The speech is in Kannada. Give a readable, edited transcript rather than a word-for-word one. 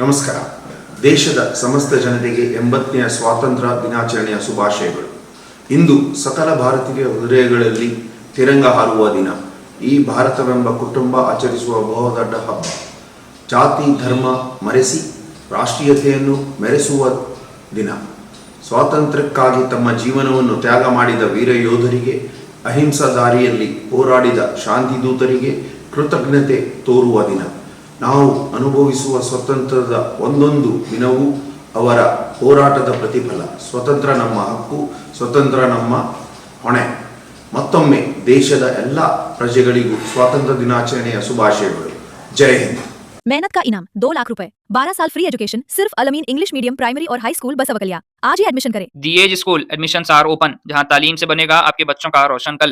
ನಮಸ್ಕಾರ. ದೇಶದ ಸಮಸ್ತ ಜನತೆಗೆ 80ನೇ ಸ್ವಾತಂತ್ರ್ಯ ದಿನಾಚರಣೆಯ ಶುಭಾಶಯಗಳು. ಇಂದು ಸಕಲ ಭಾರತೀಯ ಹೃದಯಗಳಲ್ಲಿ ತಿರಂಗ ಹಾರುವ ದಿನ. ಈ ಭಾರತವೆಂಬ ಕುಟುಂಬ ಆಚರಿಸುವ ಬಹುದೊಡ್ಡ ಹಬ್ಬ. ಜಾತಿ ಧರ್ಮ ಮರೆಸಿ ರಾಷ್ಟ್ರೀಯತೆಯನ್ನು ಮೆರೆಸುವ ದಿನ. ಸ್ವಾತಂತ್ರ್ಯಕ್ಕಾಗಿ ತಮ್ಮ ಜೀವನವನ್ನು ತ್ಯಾಗ ಮಾಡಿದ ವೀರ ಯೋಧರಿಗೆ, ಅಹಿಂಸಾ ದಾರಿಯಲ್ಲಿ ಹೋರಾಡಿದ ಶಾಂತಿದೂತರಿಗೆ ಕೃತಜ್ಞತೆ ತೋರುವ ದಿನ. ನಾವು ಅನುಭವಿಸುವ ಸ್ವಾತಂತ್ರ್ಯದ ಒಂದೊಂದು ದಿನವೂ ಅವರ ಹೋರಾಟದ ಪ್ರತಿಫಲ. ಸ್ವತಂತ್ರ ನಮ್ಮ ಹಕ್ಕು, ಸ್ವತಂತ್ರ ನಮ್ಮ ಹೊಣೆ. ಮತ್ತೊಮ್ಮೆ ದೇಶದ ಎಲ್ಲ ಪ್ರಜೆಗಳಿಗೂ ಸ್ವಾತಂತ್ರ್ಯ ದಿನಾಚರಣೆಯ ಶುಭಾಶಯಗಳು. ಜೈ ಹಿಂದ್. मेहनत का इनाम 2 लाख रुपए, 12 साल फ्री एजुकेशन सिर्फ अलमीन इंग्लिश मीडियम प्राइमरी और हाई स्कूल बसवकलिया। आज ही एडमिशन करें। The age school admissions are open, जहां तालीम से बनेगा आपके बच्चों का रोशन कल।